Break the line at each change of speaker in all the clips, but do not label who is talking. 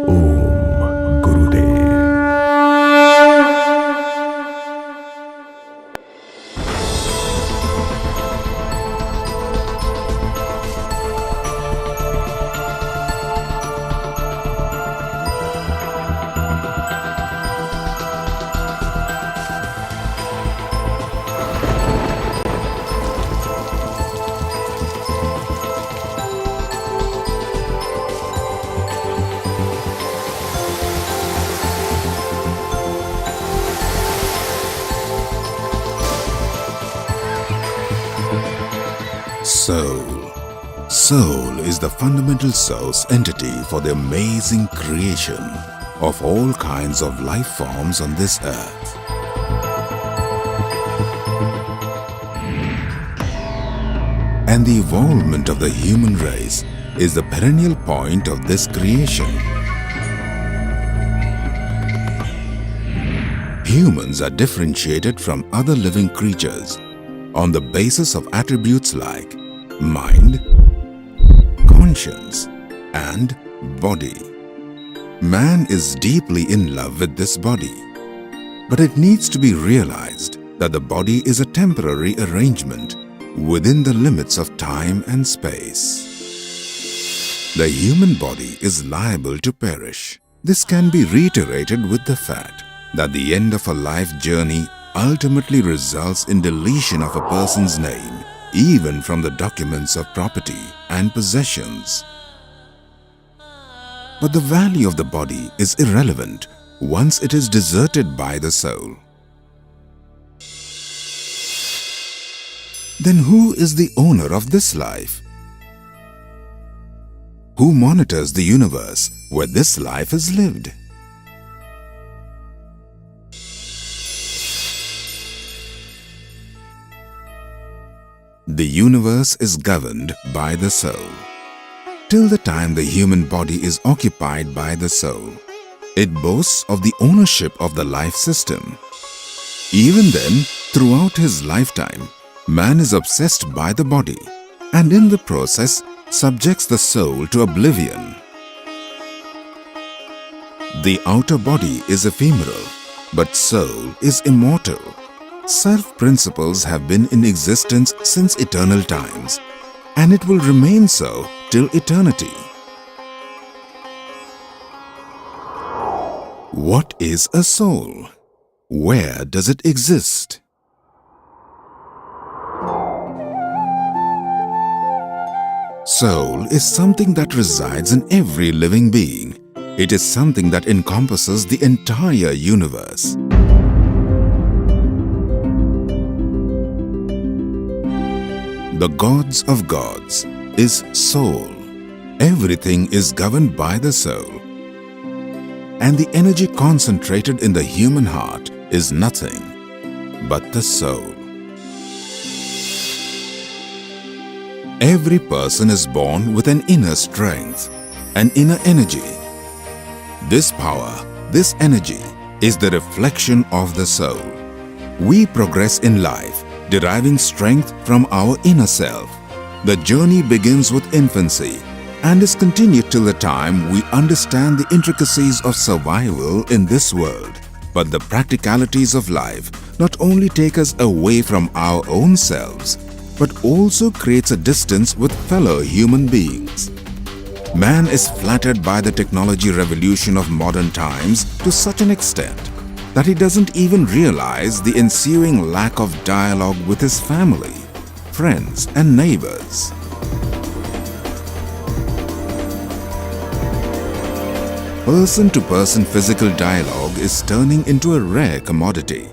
Om Gurudev. Soul. Soul is the fundamental source entity for the amazing creation of all kinds of life forms on this earth. And the evolvement of the human race is the perennial point of this creation. Humans are differentiated from other living creatures on the basis of attributes like mind, conscience, and body. Man is deeply in love with this body, but it needs to be realized that the body is a temporary arrangement within the limits of time and space. The human body is liable to perish. This can be reiterated with the fact that the end of a life journey ultimately results in deletion of a person's name, even from the documents of property and possessions. But the value of the body is irrelevant once it is deserted by the soul. Then who is the owner of this life? Who monitors the universe where this life is lived? The universe is governed by the soul. Till the time the human body is occupied by the soul, it boasts of the ownership of the life system. Even then, throughout his lifetime, man is obsessed by the body and in the process subjects the soul to oblivion. The outer body is ephemeral, but soul is immortal. Self-principles have been in existence since eternal times, and it will remain so till eternity. What is a soul? Where does it exist? Soul is something that resides in every living being. It is something that encompasses the entire universe. The gods of gods is soul. Everything is governed by the soul. And the energy concentrated in the human heart is nothing but the soul. Every person is born with an inner strength, an inner energy. This power, this energy is the reflection of the soul. We progress in life deriving strength from our inner self. The journey begins with infancy and is continued till the time we understand the intricacies of survival in this world. But the practicalities of life not only take us away from our own selves, but also creates a distance with fellow human beings. Man is flattered by the technology revolution of modern times to such an extent that he doesn't even realize the ensuing lack of dialogue with his family, friends, and neighbors. Person-to-person physical dialogue is turning into a rare commodity.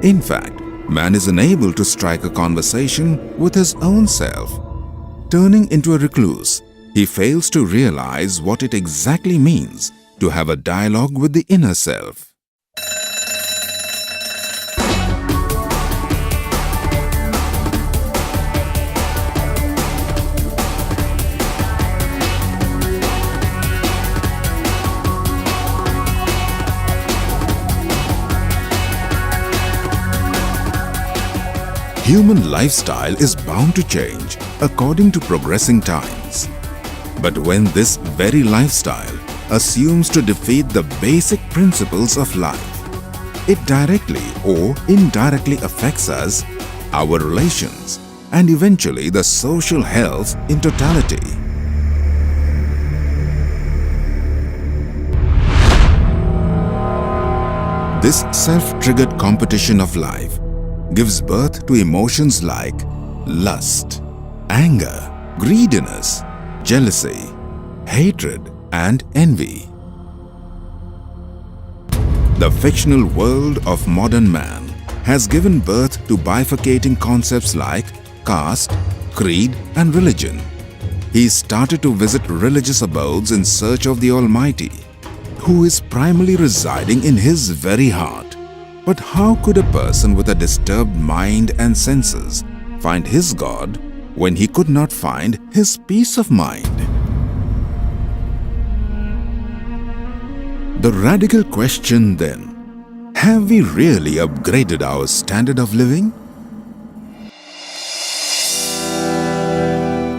In fact, man is unable to strike a conversation with his own self. Turning into a recluse, he fails to realize what it exactly means to have a dialogue with the inner self. Human lifestyle is bound to change according to progressing times. But when this very lifestyle assumes to defeat the basic principles of life. It directly or indirectly affects us, our relations, and eventually the social health in totality. This self-triggered competition of life gives birth to emotions like lust, anger, greediness, jealousy, hatred, and envy. The fictional world of modern man has given birth to bifurcating concepts like caste, creed, and religion. He started to visit religious abodes in search of the Almighty, who is primarily residing in his very heart. But how could a person with a disturbed mind and senses find his God when he could not find his peace of mind? The radical question then, have we really upgraded our standard of living?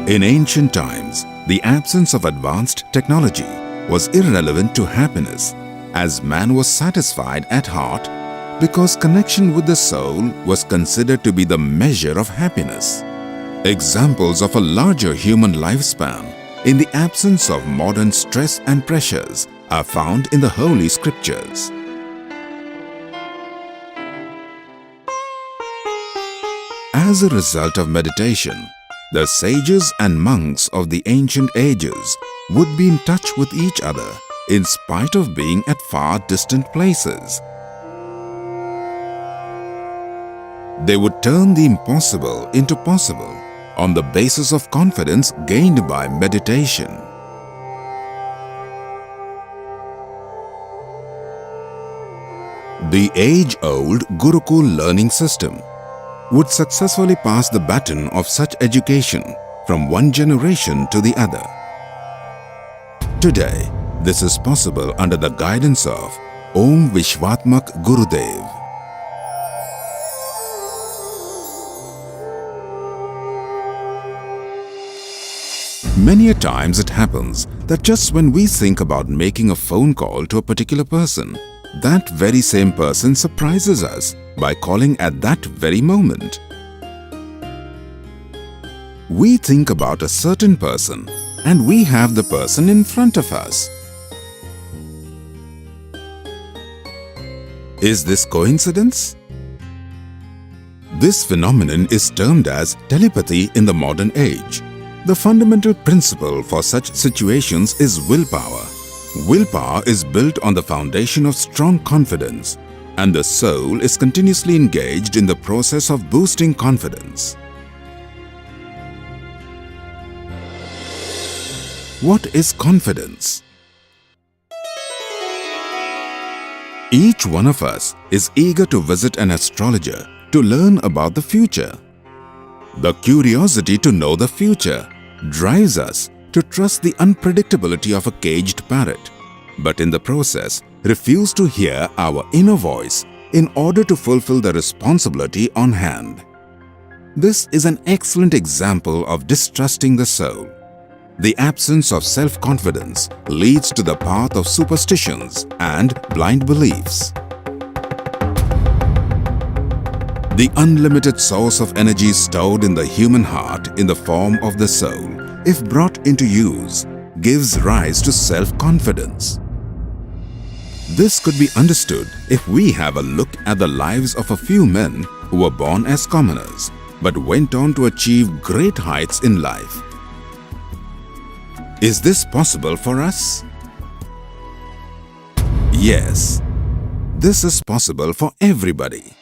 In ancient times, the absence of advanced technology was irrelevant to happiness, as man was satisfied at heart because connection with the soul was considered to be the measure of happiness. Examples of a larger human lifespan in the absence of modern stress and pressures are found in the Holy Scriptures. As a result of meditation, the sages and monks of the ancient ages would be in touch with each other in spite of being at far distant places. They would turn the impossible into possible on the basis of confidence gained by meditation. The age-old Gurukul learning system would successfully pass the baton of such education from one generation to the other. Today, this is possible under the guidance of Om Vishwatmak Gurudev. Many a times it happens that just when we think about making a phone call to a particular person, that very same person surprises us by calling at that very moment. We think about a certain person and we have the person in front of us. Is this coincidence? This phenomenon is termed as telepathy in the modern age. The fundamental principle for such situations is willpower. Willpower is built on the foundation of strong confidence, and the soul is continuously engaged in the process of boosting confidence. What is confidence? Each one of us is eager to visit an astrologer to learn about the future. The curiosity to know the future drives us to trust the unpredictability of a caged parrot, but in the process refuse to hear our inner voice in order to fulfill the responsibility on hand. This is an excellent example of distrusting the soul. The absence of self-confidence leads to the path of superstitions and blind beliefs. The unlimited source of energy stored in the human heart in the form of the soul, if brought into use, gives rise to self-confidence. This could be understood if we have a look at the lives of a few men who were born as commoners but went on to achieve great heights in life. Is this possible for us? Yes, this is possible for everybody.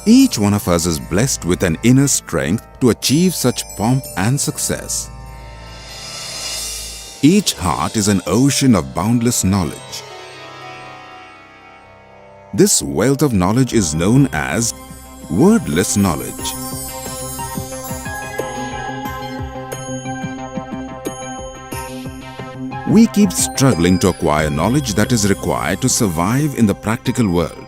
Each one of us is blessed with an inner strength to achieve such pomp and success. Each heart is an ocean of boundless knowledge. This wealth of knowledge is known as wordless knowledge. We keep struggling to acquire knowledge that is required to survive in the practical world.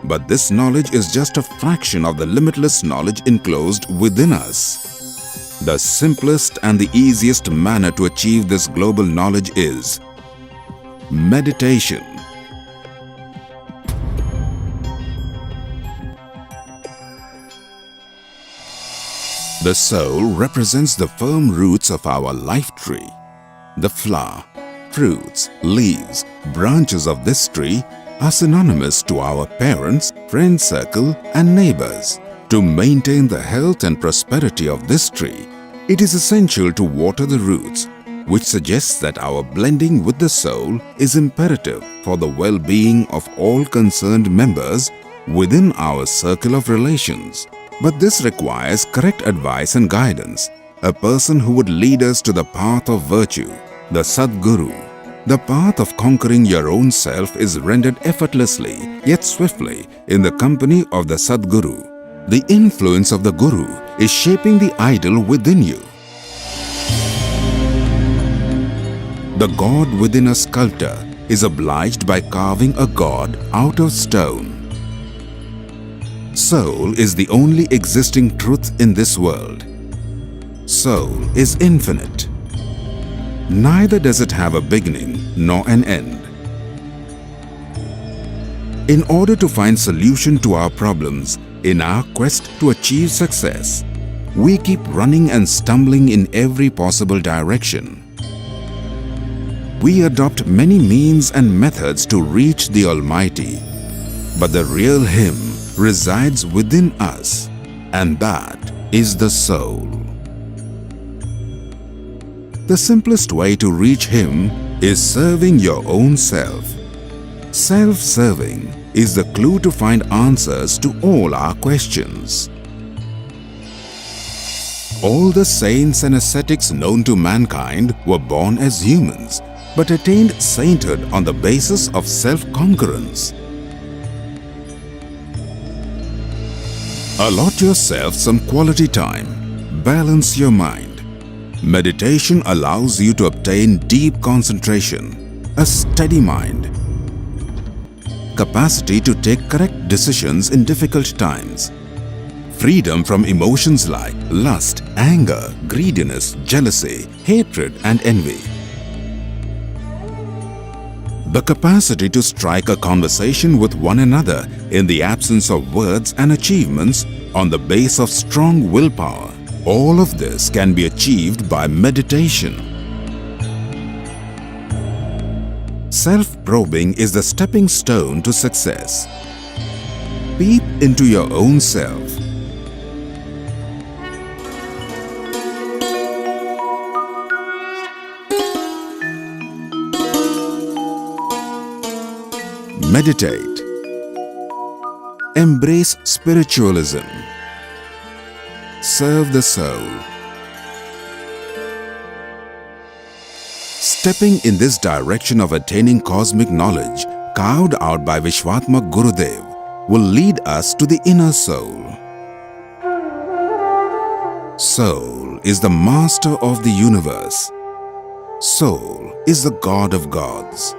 But this knowledge is just a fraction of the limitless knowledge enclosed within us. The simplest and the easiest manner to achieve this global knowledge is meditation. The soul represents the firm roots of our life tree. The flower, fruits, leaves, branches of this tree are synonymous to our parents, friend circle, and neighbors. To maintain the health and prosperity of this tree, it is essential to water the roots, which suggests that our blending with the soul is imperative for the well-being of all concerned members within our circle of relations. But this requires correct advice and guidance, a person who would lead us to the path of virtue, the Sadguru. The path of conquering your own self is rendered effortlessly yet swiftly in the company of the Sadguru. The influence of the Guru is shaping the idol within you. The god within a sculptor is obliged by carving a god out of stone. Soul is the only existing truth in this world. Soul is infinite. Neither does it have a beginning nor an end. In order to find solution to our problems, in our quest to achieve success, we keep running and stumbling in every possible direction. We adopt many means and methods to reach the Almighty, but the real Him resides within us, and that is the soul. The simplest way to reach Him is serving your own self. Self-serving is the clue to find answers to all our questions. All the saints and ascetics known to mankind were born as humans, but attained sainthood on the basis of self-concurrence. Allot yourself some quality time. Balance your mind. Meditation allows you to obtain deep concentration, a steady mind, capacity to take correct decisions in difficult times, freedom from emotions like lust, anger, greediness, jealousy, hatred, and envy, the capacity to strike a conversation with one another in the absence of words and achievements on the base of strong willpower. All of this can be achieved by meditation. Self-probing is the stepping stone to success. Peep into your own self. Meditate. Embrace spiritualism. Serve the soul. Stepping in this direction of attaining cosmic knowledge, carved out by Vishwatma Gurudev, will lead us to the inner soul. Soul is the master of the universe. Soul is the God of gods.